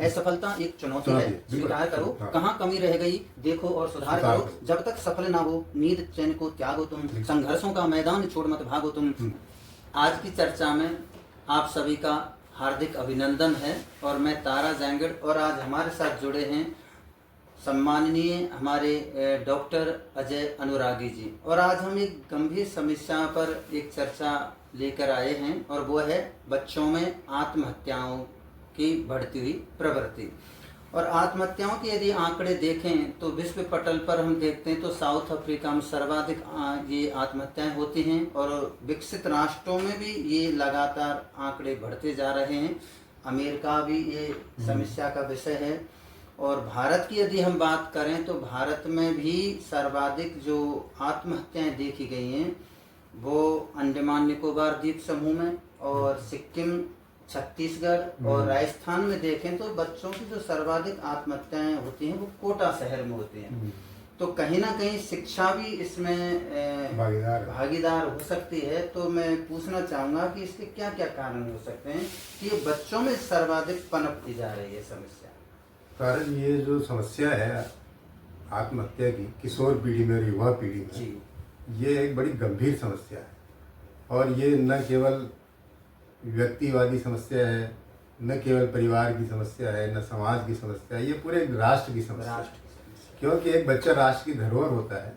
असफलता एक चुनौती है, स्वीकार करो। कहाँ कमी रह गई देखो और सुधार करो। जब तक सफल ना हो नींद चैन को त्यागो तुम, संघर्षों का मैदान छोड़ मत भागो तुम। आज की चर्चा में आप सभी का हार्दिक अभिनंदन है और मैं तारा जैंगड़, और आज हमारे साथ जुड़े हैं सम्माननीय हमारे डॉक्टर अजय अनुरागी जी। और आज हम एक गंभीर समस्या पर एक चर्चा लेकर आए हैं और वो है बच्चों में आत्महत्याओं की बढ़ती हुई प्रवृत्ति। और आत्महत्याओं के यदि आंकड़े देखें तो विश्व पटल पर हम देखते हैं तो साउथ अफ्रीका में सर्वाधिक ये आत्महत्याएं होती हैं और विकसित राष्ट्रों में भी ये लगातार आंकड़े बढ़ते जा रहे हैं। अमेरिका भी ये समस्या का विषय है। और भारत की यदि हम बात करें तो भारत में भी सर्वाधिक जो आत्महत्याएं देखी गई हैं वो अंडमान निकोबार द्वीप समूह में और सिक्किम, छत्तीसगढ़ और राजस्थान में देखें तो बच्चों की जो सर्वाधिक आत्महत्याएं होती हैं वो कोटा शहर में होती हैं। तो कहीं ना कहीं शिक्षा भी इसमें भागीदार हो सकती है। तो मैं पूछना चाहूँगा कि इसके क्या क्या कारण हो सकते हैं कि ये बच्चों में सर्वाधिक पनपती जा रही है समस्या। कारण ये जो समस्या है आत्महत्या की किशोर पीढ़ी में और युवा पीढ़ी में, ये एक बड़ी गंभीर समस्या है। और ये न केवल व्यक्तिवादी समस्या है, न केवल परिवार की समस्या है, न समाज की समस्या है, ये पूरे एक राष्ट्र की समस्या है। क्योंकि एक बच्चा राष्ट्र की धरोहर होता है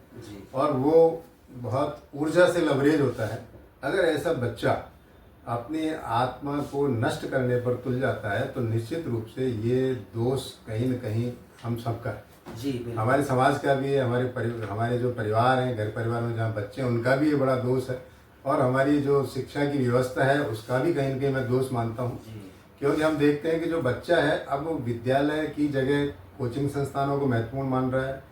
और वो बहुत ऊर्जा से लबरेज होता है। अगर ऐसा बच्चा अपनी आत्मा को नष्ट करने पर तुल जाता है तो निश्चित रूप से ये दोष कहीं न कहीं हम सबका है। जी, हमारे समाज का भी है, हमारे जो परिवार हैं, घर परिवार में जहाँ बच्चे हैं उनका भी ये बड़ा दोष है। और हमारी जो शिक्षा की व्यवस्था है उसका भी कहीं न कहीं मैं दोष मानता हूँ। क्योंकि हम देखते हैं कि जो बच्चा है अब वो विद्यालय की जगह कोचिंग संस्थानों को महत्वपूर्ण मान रहा है,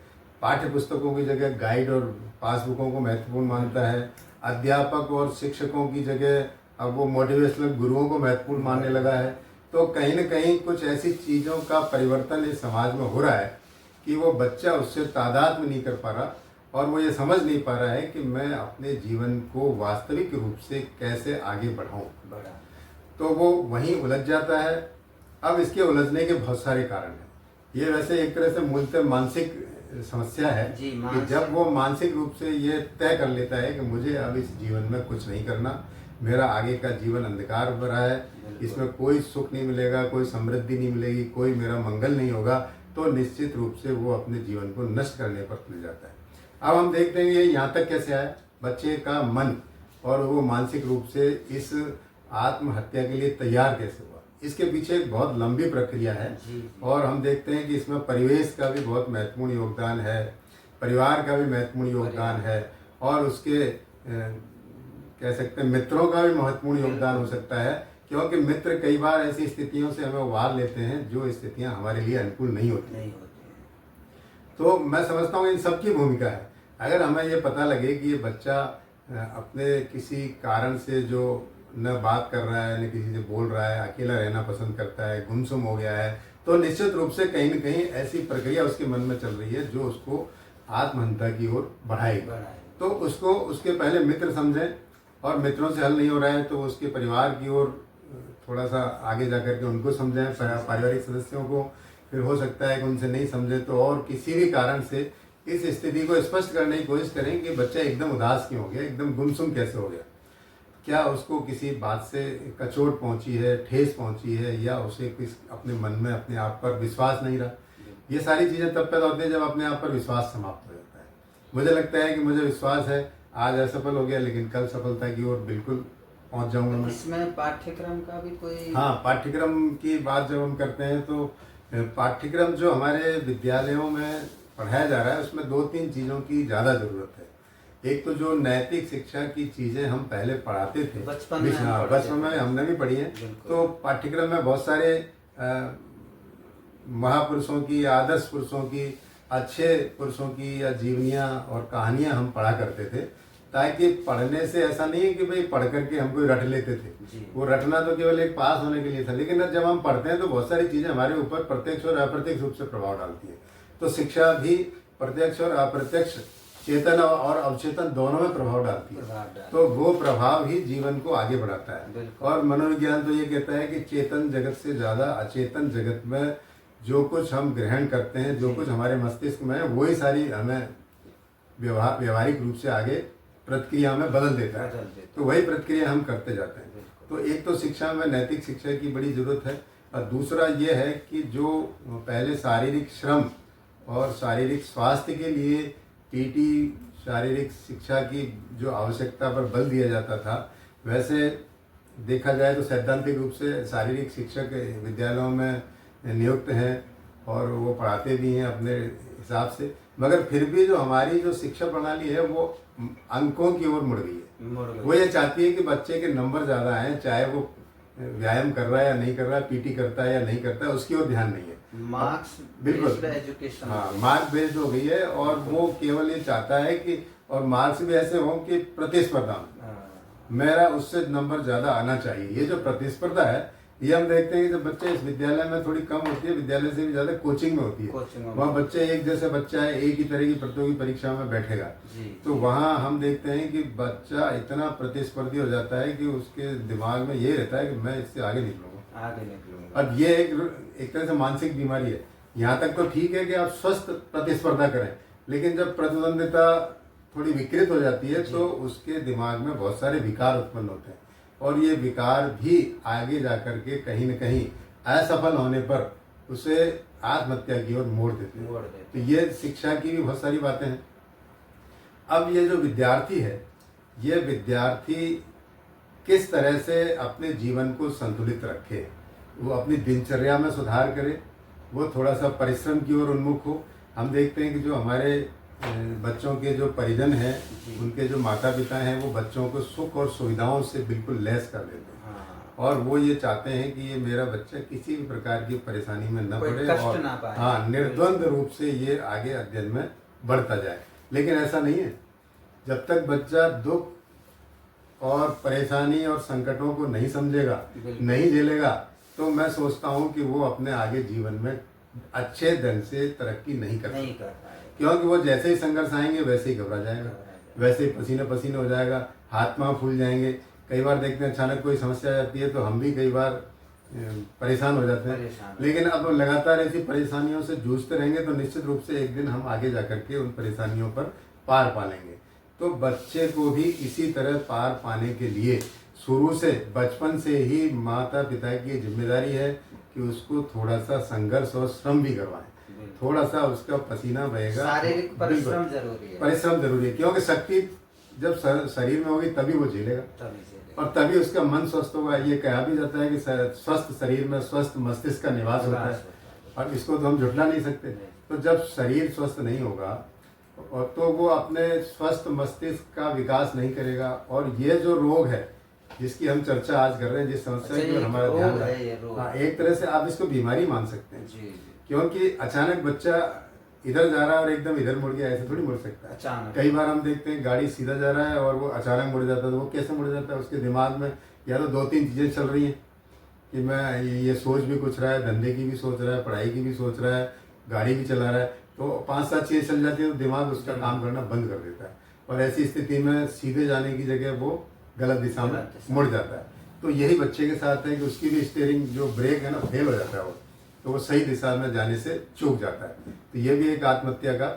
पाठ्य पुस्तकों की जगह गाइड और पासबुकों को महत्वपूर्ण मानता है, अध्यापक और शिक्षकों की जगह अब वो मोटिवेशनल गुरुओं को महत्वपूर्ण मानने लगा है। तो कहीं न कहीं कुछ ऐसी चीज़ों का परिवर्तन इस समाज में हो रहा है कि वो बच्चा उससे तादाद में नहीं कर पा रहा और वो ये समझ नहीं पा रहा है कि मैं अपने जीवन को वास्तविक रूप से कैसे आगे बढ़ाऊं। तो वो वहीं उलझ जाता है। अब इसके उलझने के बहुत सारे कारण हैं। ये वैसे एक तरह से मूलतः मानसिक समस्या है कि जब वो मानसिक रूप से ये तय कर लेता है कि मुझे अब इस जीवन में कुछ नहीं करना, मेरा आगे का जीवन अंधकार भरा है, इसमें कोई सुख नहीं मिलेगा, कोई समृद्धि नहीं मिलेगी, कोई मेरा मंगल नहीं होगा, तो निश्चित रूप से वो अपने जीवन को नष्ट करने पर तुल जाता है। अब हम देखते हैं ये यहाँ तक कैसे आया, बच्चे का मन और वो मानसिक रूप से इस आत्महत्या के लिए तैयार कैसे हुआ। इसके पीछे एक बहुत लंबी प्रक्रिया है और हम देखते हैं कि इसमें परिवेश का भी बहुत महत्वपूर्ण योगदान है, परिवार का भी महत्वपूर्ण योगदान है और उसके कह सकते हैं मित्रों का भी महत्वपूर्ण योगदान हो सकता है। क्योंकि मित्र कई बार ऐसी स्थितियों से हमें उबार लेते हैं जो स्थितियां हमारे लिए अनुकूल नहीं होती। तो मैं समझता हूँ इन सब की भूमिका है। अगर हमें ये पता लगे कि ये बच्चा अपने किसी कारण से जो न बात कर रहा है, न किसी से बोल रहा है, अकेला रहना पसंद करता है, गुमसुम हो गया है, तो निश्चित रूप से कहीं न कहीं ऐसी प्रक्रिया उसके मन में चल रही है जो उसको आत्महत्या की ओर बढ़ाएगी। तो उसको उसके पहले मित्र समझें और मित्रों से हल नहीं हो रहा है तो उसके परिवार की ओर थोड़ा सा आगे जाकर के उनको समझें, पारिवारिक सदस्यों को। फिर हो सकता है कि उनसे नहीं समझे तो और किसी भी कारण से इस स्थिति को स्पष्ट करने की कोशिश करें कि बच्चा एकदम उदास क्यों हो गया, एकदम गुमसुम कैसे हो गया, क्या उसको किसी बात से कचोट पहुंची है, ठेस पहुंची है, या उसे किस अपने मन में अपने आप पर विश्वास नहीं रहा। ये सारी चीज़ें तब पैदा होती है जब अपने आप पर विश्वास समाप्त हो जाता है। मुझे लगता है कि मुझे विश्वास है आज असफल हो गया लेकिन कल सफलता की ओर बिल्कुल पहुंच जाऊंगा मैं। इसमें पाठ्यक्रम का भी कोई? हाँ, पाठ्यक्रम की बात जब हम करते हैं तो पाठ्यक्रम जो हमारे विद्यालयों में पढ़ाया जा रहा है उसमें 2-3 चीज़ों की ज़्यादा ज़रूरत है। एक तो जो नैतिक शिक्षा की चीज़ें हम पहले पढ़ाते थे बचपन में हमने भी पढ़ी है। तो पाठ्यक्रम में बहुत सारे महापुरुषों की, आदर्श पुरुषों की, अच्छे पुरुषों की या जीवनियाँ और कहानियाँ हम पढ़ा करते थे, ताकि पढ़ने से ऐसा नहीं है कि भाई पढ़ करके हम कोई रट लेते थे। वो रटना तो केवल एक पास होने के लिए था, लेकिन जब हम पढ़ते हैं तो बहुत सारी चीज़ें हमारे ऊपर प्रत्यक्ष और अप्रत्यक्ष रूप से प्रभाव डालती है। तो शिक्षा भी प्रत्यक्ष और अप्रत्यक्ष, चेतन और अवचेतन दोनों में प्रभाव डालती है। तो वो प्रभाव ही जीवन को आगे बढ़ाता है। और मनोविज्ञान तो ये कहता है कि चेतन जगत से ज़्यादा अचेतन जगत में जो कुछ हम ग्रहण करते हैं, जो कुछ हमारे मस्तिष्क में है, वही सारी हमें व्यवहारिक रूप से आगे प्रतिक्रिया में बदल देता है। तो वही प्रतिक्रिया हम करते जाते हैं। तो एक तो शिक्षा में नैतिक शिक्षा की बड़ी ज़रूरत है, और दूसरा ये है कि जो पहले शारीरिक श्रम और शारीरिक स्वास्थ्य के लिए पीटी, शारीरिक शिक्षा की जो आवश्यकता पर बल दिया जाता था, वैसे देखा जाए तो सैद्धांतिक रूप से शारीरिक शिक्षक विद्यालयों में नियुक्त हैं और वो पढ़ाते भी हैं अपने हिसाब से, मगर फिर भी जो हमारी जो शिक्षा प्रणाली है वो अंकों की ओर मुड़ गई है। वो ये चाहती है कि बच्चे के नंबर ज़्यादा आए, चाहे वो व्यायाम कर रहा है या नहीं कर रहा है, पीटी करता है या नहीं करता है, उसकी ओर ध्यान नहीं है। मार्क्स बिल्कुल एजुकेशन, हाँ, मार्क्स बेस्ड हो गई है। और वो केवल ये चाहता है कि, और मार्क्स भी ऐसे हों कि प्रतिस्पर्धा में मेरा उससे नंबर ज़्यादा आना चाहिए। ये जो प्रतिस्पर्धा है, ये हम देखते हैं कि जब बच्चे इस विद्यालय में थोड़ी कम होती है, विद्यालय से भी ज़्यादा कोचिंग में होती है। वहाँ बच्चे एक जैसे बच्चा है, एक ही तरह की प्रतियोगी परीक्षा में बैठेगा, तो वहाँ हम देखते हैं कि बच्चा इतना प्रतिस्पर्धी हो जाता है कि उसके दिमाग में ये रहता है कि मैं इससे आगे निकलूंगा। अब ये एक तरह से मानसिक बीमारी है। यहाँ तक तो ठीक है कि आप स्वस्थ प्रतिस्पर्धा करें, लेकिन जब प्रतिद्वंदिता थोड़ी विकृत हो जाती है तो उसके दिमाग में बहुत सारे विकार उत्पन्न होते हैं, और ये विकार भी आगे जाकर के कहीं न कहीं असफल होने पर उसे आत्महत्या की ओर मोड़ देते हैं। तो ये शिक्षा की भी बहुत सारी बातें हैं। अब ये जो विद्यार्थी है, ये विद्यार्थी किस तरह से अपने जीवन को संतुलित रखे, वो अपनी दिनचर्या में सुधार करे, वो थोड़ा सा परिश्रम की ओर उन्मुख हो। हम देखते हैं कि जो हमारे बच्चों के जो परिजन हैं, उनके जो माता पिता हैं, वो बच्चों को सुख और सुविधाओं से बिल्कुल लैस कर देते हैं। और वो ये चाहते हैं कि ये मेरा बच्चा किसी भी प्रकार की परेशानी में न पड़े और हाँ, निर्द्वंद रूप से ये आगे अध्ययन में बढ़ता जाए। लेकिन ऐसा नहीं है। जब तक बच्चा दुख और परेशानी और संकटों को नहीं समझेगा, नहीं झेलेगा, तो मैं सोचता हूँ कि वो अपने आगे जीवन में अच्छे ढंग से तरक्की नहीं कर पाएगा। क्योंकि वो जैसे ही संघर्ष आएंगे वैसे ही घबरा जाएगा, वैसे ही पसीने पसीने हो जाएगा, हाथ पांव फूल जाएंगे। कई बार देखते हैं अचानक कोई समस्या आ जाती है तो हम भी कई बार परेशान हो जाते हैं। लेकिन अब लगातार ऐसी परेशानियों से जूझते रहेंगे तो निश्चित रूप से एक दिन हम आगे जाकर के उन परेशानियों पर पार पा लेंगे। तो बच्चे को भी इसी तरह पार पाने के लिए शुरू से, बचपन से ही माता पिता की जिम्मेदारी है कि उसको थोड़ा सा संघर्ष और श्रम भी करवाएं। थोड़ा सा उसका पसीना बहेगा, शारीरिक परिश्रम जरूरी है। परिश्रम जरूरी है, क्योंकि शक्ति जब शरीर में होगी तभी वो झेलेगा, और तभी उसका मन स्वस्थ होगा। ये कहा भी जाता है कि स्वस्थ शरीर में स्वस्थ मस्तिष्क का निवास होता है, और इसको तो हम झुठला नहीं सकते। तो जब शरीर स्वस्थ नहीं होगा और तो वो अपने स्वस्थ मस्तिष्क का विकास नहीं करेगा। और ये जो रोग है जिसकी हम चर्चा आज कर रहे हैं, जिस समस्या की हमारा ध्यान है, एक तरह से आप इसको बीमारी मान सकते हैं। क्योंकि अचानक बच्चा इधर जा रहा है और एकदम इधर मुड़ गया, ऐसे थोड़ी मुड़ सकता है। कई बार हम देखते हैं गाड़ी सीधा जा रहा है और वो अचानक मुड़ जाता है। तो वो कैसे मुड़ जाता है? उसके दिमाग में या तो 2-3 चीज़ें चल रही हैं कि मैं ये सोच भी कुछ रहा है, धंधे की भी सोच रहा है, पढ़ाई की भी सोच रहा है, गाड़ी भी चला रहा है। तो 5-7 चीज़ें चल जाती है तो दिमाग उसका काम करना बंद कर देता है, और ऐसी स्थिति में सीधे जाने की जगह वो गलत दिशा में मुड़ जाता है। तो यही बच्चे के साथ है कि उसकी भी स्टीयरिंग जो ब्रेक है ना, फेल हो जाता है वो, तो वो सही दिशा में जाने से चूक जाता है। तो ये भी एक आत्महत्या का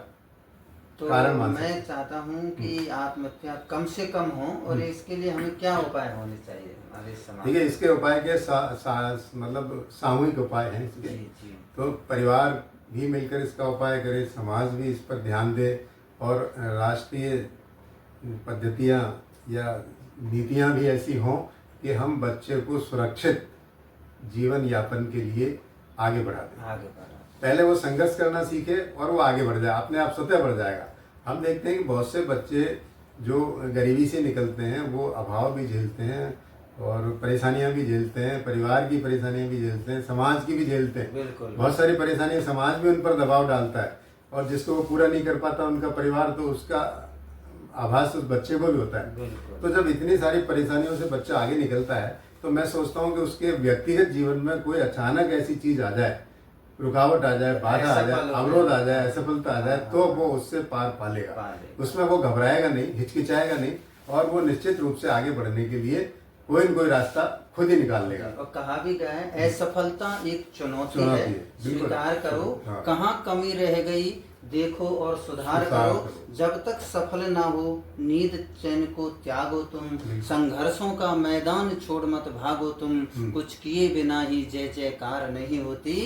कारण मान सकते हैं। मैं चाहता हूँ कि आत्महत्या कम से कम हो, और इसके लिए हमें क्या उपाय होने चाहिए हमारे समाज? ठीक है, इसके उपाय के मतलब सामूहिक उपाय हैं इसके। तो परिवार भी मिलकर इसका उपाय करे, समाज भी इस पर ध्यान दे, और राष्ट्रीय पद्धतियाँ या नीतियाँ भी ऐसी हों कि हम बच्चे को सुरक्षित जीवन यापन के लिए आगे बढ़ा दें। पहले वो संघर्ष करना सीखे और वो आगे बढ़ जाए, अपने आप स्वतः बढ़ जाएगा। हम देखते हैं कि बहुत से बच्चे जो गरीबी से निकलते हैं वो अभाव भी झेलते हैं और परेशानियां भी झेलते हैं, परिवार की परेशानियां भी झेलते हैं, समाज की भी झेलते हैं। बहुत सारी परेशानियां समाज भी उन पर दबाव डालता है, और जिसको वो पूरा नहीं कर पाता उनका परिवार, तो उसका आभास उस बच्चे को भी होता है। तो जब इतनी सारी परेशानियों से बच्चा आगे निकलता है तो मैं सोचता हूँ कि उसके व्यक्तिगत जीवन में कोई अचानक ऐसी चीज आ जाए, रुकावट आ जाए, बाधा आ जाए, अवरोध आ जाए, असफलता आ जाए, तो वो उससे पार पालेगा। उसमें वो घबराएगा नहीं, हिचकिचाएगा नहीं, और वो निश्चित रूप से आगे बढ़ने के लिए कोई न कोई रास्ता खुद ही निकाल लेगा। और कहा भी गया है असफलता एक चुनौती है, बिल्कुल। स्वीकार करो। हाँ। कहाँ कमी रह गई देखो और सुधार करो। जब तक सफल ना हो नींद चैन को त्यागो तुम, संघर्षों का मैदान छोड़ मत भागो तुम, कुछ किए बिना ही जय जयकार नहीं होती,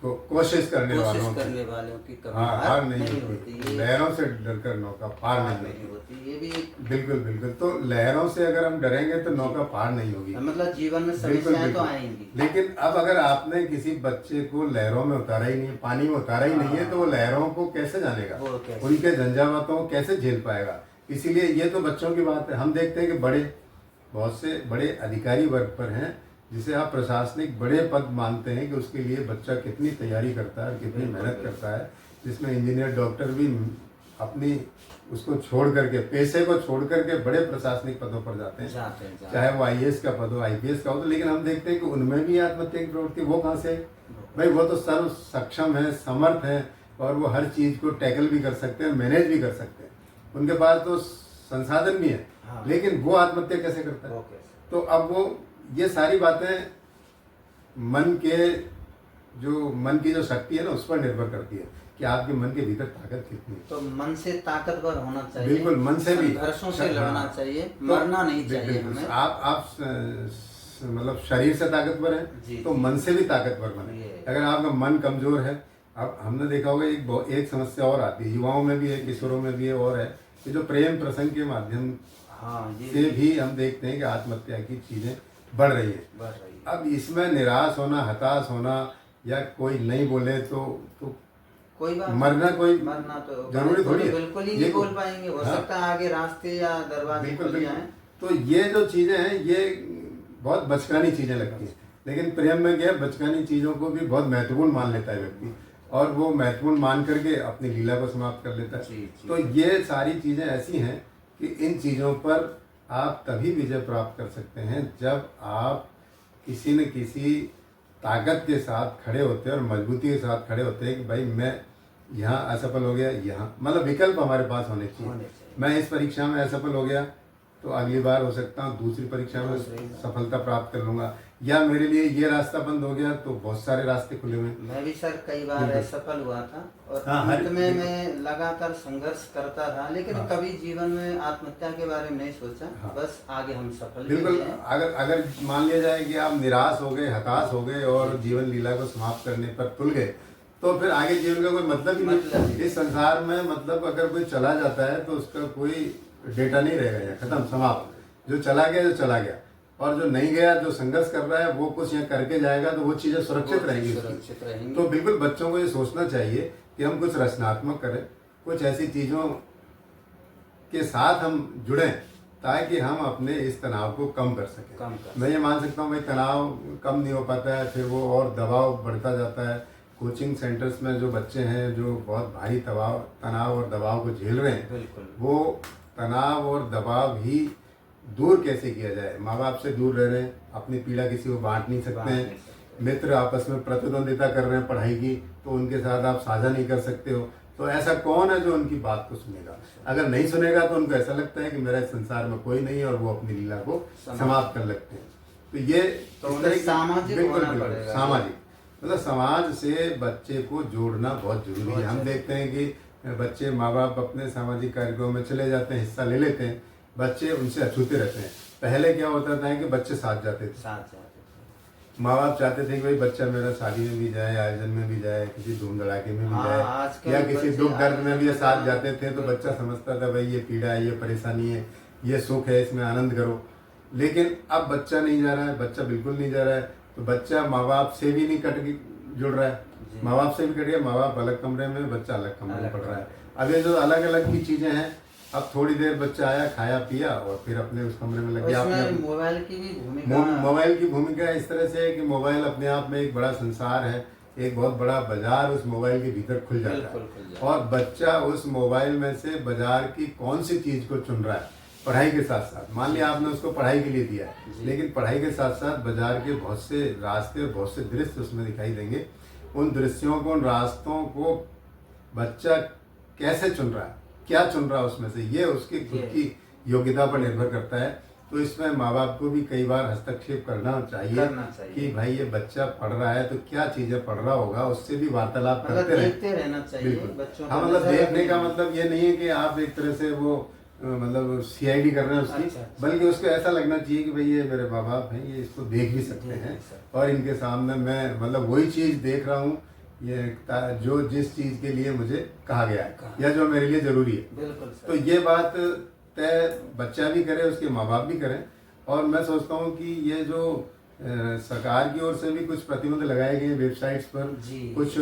कोशिश करने वालों की कभी हार नहीं होती। लहरों से डरकर नौका पार नहीं होती। ये भी बिल्कुल बिल्कुल। तो लहरों से अगर हम डरेंगे तो नौका पार नहीं होगी। मतलब जीवन में समस्याएं तो आएंगी। लेकिन अब अगर आपने किसी बच्चे को लहरों में उतारा ही नहीं, पानी में उतारा ही नहीं है, तो वो लहरों को कैसे जानेगा, उनके झंझावातों को कैसे झेल पाएगा। इसीलिए ये तो बच्चों की बात है। हम देखते हैं कि बहुत से बड़े अधिकारी वर्ग पर हैं जिसे आप प्रशासनिक बड़े पद मानते हैं कि उसके लिए बच्चा कितनी तैयारी करता है, कितनी मेहनत करता है, जिसमें इंजीनियर डॉक्टर भी अपनी उसको छोड़ करके, पैसे को छोड़ करके बड़े प्रशासनिक पदों पर जाते हैं। चाहे वो IAS का पद हो, IPS का हो। तो लेकिन हम देखते हैं कि उनमें भी आत्महत्या की प्रवृत्ति वो कहाँ से? भाई वो तो सर्व सक्षम है, समर्थ है और वो हर चीज को टैकल भी कर सकते हैं, मैनेज भी कर सकते हैं, उनके पास तो संसाधन भी है। लेकिन वो आत्महत्या कैसे करता है? तो अब वो ये सारी बातें मन की जो शक्ति है ना, उस पर निर्भर करती है कि आपके मन के भीतर ताकत कितनी है। तो मन से ताकतवर होना चाहिए। बिल्कुल, मन से भी, संघर्षों से लड़ना चाहिए, मरना नहीं चाहिए हमें। आप मतलब शरीर से ताकतवर है तो मन से भी ताकतवर बने। अगर आपका मन कमजोर है, अब हमने देखा होगा एक समस्या और आती है, युवाओं में भी है, किशोरों में भी है, और है कि जो प्रेम प्रसंग के माध्यम से भी हम देखते हैं कि आत्महत्या की चीजें बढ़ रही है। अब इसमें निराश होना, हताश होना या कोई नहीं बोले तो कोई बात मरना तो जरूरी थोड़ी है। बिल्कुल ही नहीं बोल पाएंगे। हो सकता है आगे रास्ते या दरवाजे खुल जाएं। तो ये जो चीजें हैं ये बहुत बचकानी चीजें लगती हैं, लेकिन प्रेम में क्या, बचकानी चीजों को भी बहुत महत्वपूर्ण मान लेता है व्यक्ति, और वो महत्वपूर्ण मान करके अपनी लीला को समाप्त कर लेता है। तो ये सारी चीजें ऐसी हैं कि इन चीजों पर आप तभी विजय प्राप्त कर सकते हैं जब आप किसी न किसी ताकत के साथ खड़े होते हैं और मजबूती के साथ खड़े होते हैं कि भाई मैं यहाँ असफल हो गया, यहाँ मतलब विकल्प हमारे पास होने चाहिए। मैं इस परीक्षा में असफल हो गया तो अगली बार हो सकता हूँ दूसरी परीक्षा में सफलता प्राप्त कर लूंगा, या मेरे लिए ये रास्ता बंद हो गया तो बहुत सारे रास्ते खुले हुए। मैं भी सर कई बार असफल हुआ था और अंत में मैं लगातार संघर्ष करता रहा, लेकिन कभी जीवन में आत्महत्या के बारे में नहीं सोचा। बस आगे हम सफल। बिल्कुल। अगर मान लिया जाए कि आप निराश हो गए, हताश हो गए और जीवन लीला को समाप्त करने पर तुल गए, तो फिर आगे जीवन का कोई मतलब ही नहीं। इस संसार में मतलब अगर कोई चला जाता है तो उसका कोई डेटा नहीं रहेगा, खत्म, समाप्त। जो चला गया जो चला गया, और जो नहीं गया, जो संघर्ष कर रहा है वो कुछ यहाँ करके जाएगा तो वो चीजें सुरक्षित रहेंगी। तो बिल्कुल बच्चों को ये सोचना चाहिए कि हम कुछ रचनात्मक करें, कुछ ऐसी चीजों के साथ हम जुड़ें ताकि हम अपने इस तनाव को कम कर सकें। मैं ये मान सकता हूँ भाई तनाव कम नहीं हो पाता है, फिर वो और दबाव बढ़ता जाता है। कोचिंग सेंटर्स में जो बच्चे हैं जो बहुत भारी तनाव और दबाव को झेल रहे हैं, वो तनाव और दबाव ही दूर कैसे किया जाए। माँ बाप से दूर रह रहे हैं, अपनी पीड़ा किसी को बांट नहीं सकते हैं, मित्र आपस में प्रतिद्वंदिता कर रहे हैं पढ़ाई की, तो उनके साथ आप साझा नहीं कर सकते हो। तो ऐसा कौन है जो उनकी बात को सुनेगा? अगर नहीं सुनेगा तो उनको ऐसा लगता है कि मेरा इस संसार में कोई नहीं है और वो अपनी लीला को समाप्त कर लगते हैं। तो ये सामाजिक मतलब समाज से बच्चे को जोड़ना बहुत जरूरी है। हम देखते हैं कि बच्चे, माँ बाप अपने सामाजिक कार्यक्रमों में चले जाते हैं, हिस्सा ले लेते हैं, बच्चे उनसे अछूते रहते हैं। पहले क्या होता था कि बच्चे साथ जाते थे, माँ बाप चाहते थे कि भाई बच्चा मेरा शादी में भी जाए, आयोजन में भी जाए, किसी धूम धड़ाके में भी जाए, या किसी दुख दर्द में भी साथ जाते थे। तो बच्चा समझता था भाई ये पीड़ा है, ये परेशानी है, ये सुख है, इसमें आनंद करो। लेकिन अब बच्चा नहीं जा रहा है, बच्चा बिल्कुल नहीं जा रहा है। तो बच्चा माँ बाप से भी नहीं जुड़ रहा है, माँ बाप से भी कट गया, माँ बाप अलग कमरे में, बच्चा अलग कमरे में पढ़ रहा है। अब ये जो अलग अलग की चीजें हैं, अब थोड़ी देर बच्चा आया, खाया पिया और फिर अपने उस कमरे में लग गया। मोबाइल की भी भूमिका इस तरह से है कि मोबाइल अपने आप में एक बड़ा संसार है, एक बहुत बड़ा बाजार उस मोबाइल के भीतर खुल जाता है, और बच्चा उस मोबाइल में से बाजार की कौन सी चीज को चुन रहा है पढ़ाई के साथ साथ। मान लिया आपने उसको पढ़ाई के लिए दिया है, लेकिन पढ़ाई के साथ साथ बाजार के बहुत से रास्ते और बहुत से दृश्य उसमें दिखाई देंगे। उन दृश्यों को, उन रास्तों को बच्चा कैसे चुन रहा है, क्या चुन रहा है उसमें से, ये उसकी खुद की योग्यता पर निर्भर करता है तो इसमें माँ बाप को भी कई बार हस्तक्षेप करना चाहिए कि भाई ये बच्चा पढ़ रहा है तो क्या चीजें पढ़ रहा होगा, उससे भी वार्तालाप करते रहना चाहिए बच्चों। हाँ, मतलब देखने का मतलब ये नहीं है कि आप एक तरह से वो मतलब सीआईडी कर रहे हैं उसकी, बल्कि उसको ऐसा लगना चाहिए कि भाई ये मेरे माँ बाप हैं, ये इसको देख भी सकते हैं और इनके सामने मैं मतलब वही चीज देख रहा हूँ ये जो जिस चीज के लिए मुझे कहा गया है या जो मेरे लिए जरूरी है। बिल्कुल सर। तो ये बात तय बच्चा भी करे, उसके माँ बाप भी करें। और मैं सोचता हूँ कि ये जो सरकार की ओर से भी कुछ प्रतिबंध लगाए गए वेबसाइट्स पर, कुछ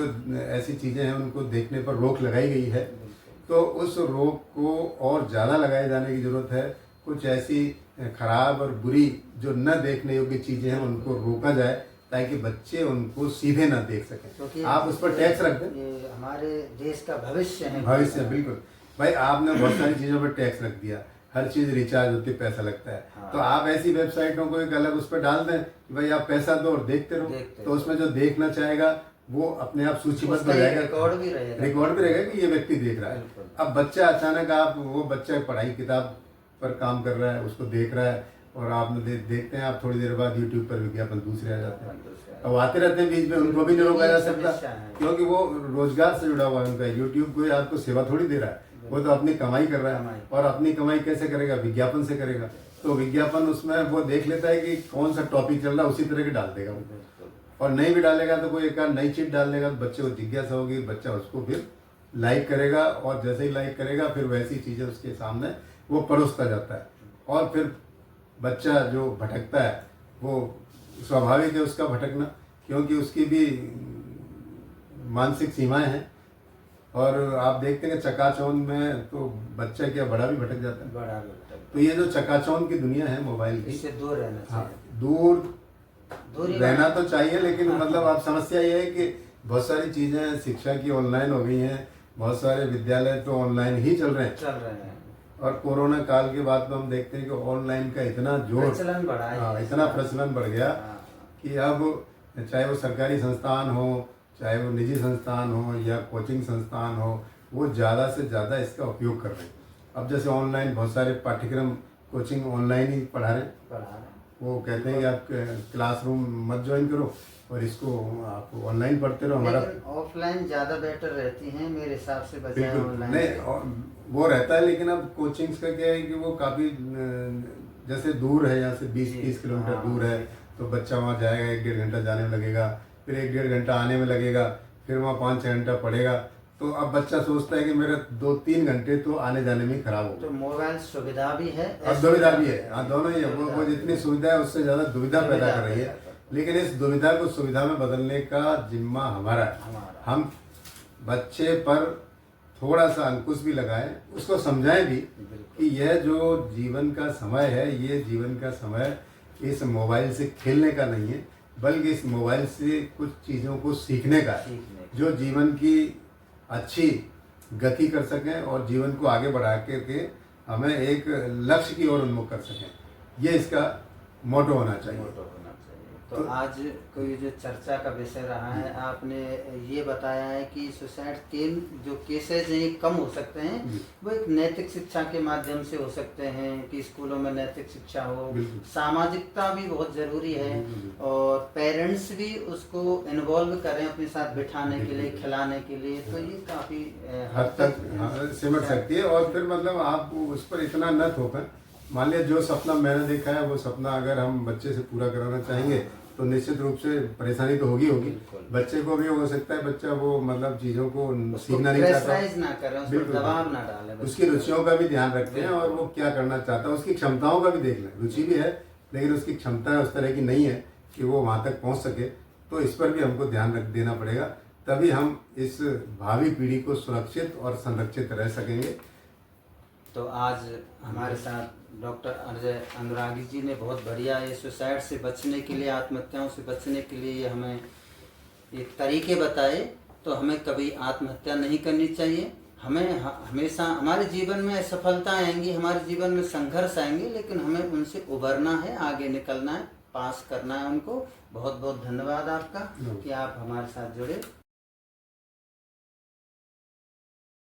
ऐसी चीजें हैं उनको देखने पर रोक लगाई गई है, तो उस रोक को और ज़्यादा लगाए जाने की ज़रूरत है। कुछ ऐसी खराब और बुरी जो न देखने योग्य चीज़ें हैं उनको रोका जाए ताकि बच्चे उनको सीधे न देख सकें। आप उस पर टैक्स रख दें, ये हमारे देश का भविष्य है। भविष्य बिल्कुल भाई, आपने बहुत सारी चीज़ों पर टैक्स रख दिया, हर चीज़ रिचार्ज होती है, पैसा लगता है। हाँ। तो आप ऐसी वेबसाइटों को एक अलग उस पर डाल दें कि भाई आप पैसा दो और देखते रहो, तो उसमें जो देखना चाहेगा वो अपने आप सूचीबद्ध हो जाएगा, रिकॉर्ड भी रहेगा कि ये व्यक्ति देख रहा है। अब बच्चा अचानक आप वो बच्चा पढ़ाई किताब पर काम कर रहा है, उसको देख रहा है और आप देखते हैं, आप थोड़ी देर बाद यूट्यूब पर विज्ञापन दूसरे आ जाते हैं, अब आते रहते हैं बीच में, उनको भी नहीं रोका जा सकता क्योंकि वो रोजगार से जुड़ा हुआ है उनका। यूट्यूब कोई आपको सेवा थोड़ी दे रहा है, वो तो अपनी कमाई कर रहा है और अपनी कमाई कैसे करेगा, विज्ञापन से करेगा। तो विज्ञापन उसमें वो देख लेता है कि कौन सा टॉपिक चल रहा है, उसी तरह के डाल देगा वो, और नहीं भी डालेगा तो कोई एक नई चीज डाल देगा, तो बच्चे को जिज्ञासा होगी, बच्चा उसको फिर लाइक करेगा और जैसे ही लाइक करेगा फिर वैसी चीजें उसके सामने वो परोसता जाता है और फिर बच्चा जो भटकता है वो स्वाभाविक है उसका भटकना, क्योंकि उसकी भी मानसिक सीमाएं हैं। और आप देखते हैं चकाचौंध में तो बच्चा क्या बड़ा भी भटक जाता है, बड़ा भी भटक। तो ये जो चकाचौंध की दुनिया है मोबाइल की, इससे दूर रहना चाहिए। हाँ, दूर रहना तो चाहिए, लेकिन मतलब आप समस्या ये है कि बहुत सारी चीजें शिक्षा की ऑनलाइन हो गई हैं, बहुत सारे विद्यालय तो ऑनलाइन ही चल रहे हैं। और कोरोना काल के बाद तो हम देखते हैं कि ऑनलाइन का इतना जोर प्रचलन बढ़ा है, इतना प्रचलन बढ़ गया कि अब चाहे वो सरकारी संस्थान हो, चाहे वो निजी संस्थान हो या कोचिंग संस्थान हो, वो ज़्यादा से ज़्यादा इसका उपयोग कर रहे हैं। अब जैसे ऑनलाइन बहुत सारे पाठ्यक्रम कोचिंग ऑनलाइन ही पढ़ा रहे हैं, वो कहते हैं कि आप क्लासरूम मत ज्वाइन करो और इसको आप ऑनलाइन पढ़ते रहो। हमारा ऑफलाइन ज़्यादा बेटर रहती हैं मेरे हिसाब से, बजाय ऑनलाइन। नहीं वो रहता है, लेकिन अब कोचिंग्स का क्या है कि वो काफ़ी जैसे दूर है, यहाँ से 20-30 किलोमीटर दूर है, तो बच्चा वहाँ जाएगा, 1-1.5 घंटा जाने में लगेगा, फिर 1-1.5 घंटा आने में लगेगा, फिर वहाँ 5-6 घंटा पढ़ेगा। तो अब बच्चा सोचता है कि मेरा 2-3 घंटे तो आने जाने में खराब हो गया। तो मोबाइल सुविधा भी है और दुविधा भी है, हाँ दोनों ही है। वो जितनी सुविधा है उससे ज्यादा दुविधा पैदा कर रही है, लेकिन इस दुविधा को सुविधा में बदलने का जिम्मा हमारा है। हम बच्चे पर थोड़ा सा अंकुश भी लगाएं, उसको समझाएं भी कि यह जो जीवन का समय है, ये जीवन का समय इस मोबाइल से खेलने का नहीं है, बल्कि इस मोबाइल से कुछ चीज़ों को सीखने का है, जो जीवन की अच्छी गति कर सकें और जीवन को आगे बढ़ा के हमें एक लक्ष्य की ओर उन्मुख कर सकें। ये इसका मोटो होना चाहिए। तो आज कोई जो चर्चा का विषय रहा है, आपने ये बताया है कि सुसाइड के जो केसेज हैं कम हो सकते हैं, वो एक नैतिक शिक्षा के माध्यम से हो सकते हैं कि स्कूलों में नैतिक शिक्षा हो, सामाजिकता भी बहुत जरूरी है और पेरेंट्स भी उसको इन्वॉल्व करें अपने साथ बिठाने के लिए, खिलाने के लिए, तो ये काफी हद तक सिमट सकती है। और फिर मतलब आप उस पर इतना न थोपें। मान लिया जो सपना मैंने देखा है वो सपना अगर हम बच्चे से पूरा कराना चाहेंगे तो निश्चित रूप से परेशानी तो होगी। बच्चे को भी हो सकता है बच्चा वो मतलब चीजों को सीखना नहीं चाहता, बिल्कुल दबाव ना डालें, उसकी रुचियों का भी ध्यान रखते हैं और वो क्या करना चाहता है, उसकी क्षमताओं का भी देख लें। रुचि भी है लेकिन उसकी क्षमता उस तरह की नहीं है कि वो वहाँ तक पहुँच सके, तो इस पर भी हमको ध्यान रख देना पड़ेगा, तभी हम इस भावी पीढ़ी को सुरक्षित और संरक्षित रह सकेंगे। तो आज हमारे साथ डॉक्टर अजय अनुरागी जी ने बहुत बढ़िया ये सुसाइड से बचने के लिए, आत्महत्याओं से बचने के लिए हमें एक तरीके बताए। तो हमें कभी आत्महत्या नहीं करनी चाहिए, हमें हमेशा हमारे जीवन में असफलताएं आएंगी, हमारे जीवन में संघर्ष आएंगे, लेकिन हमें उनसे उभरना है, आगे निकलना है, पास करना है उनको। बहुत बहुत धन्यवाद आपका कि आप हमारे साथ जुड़े।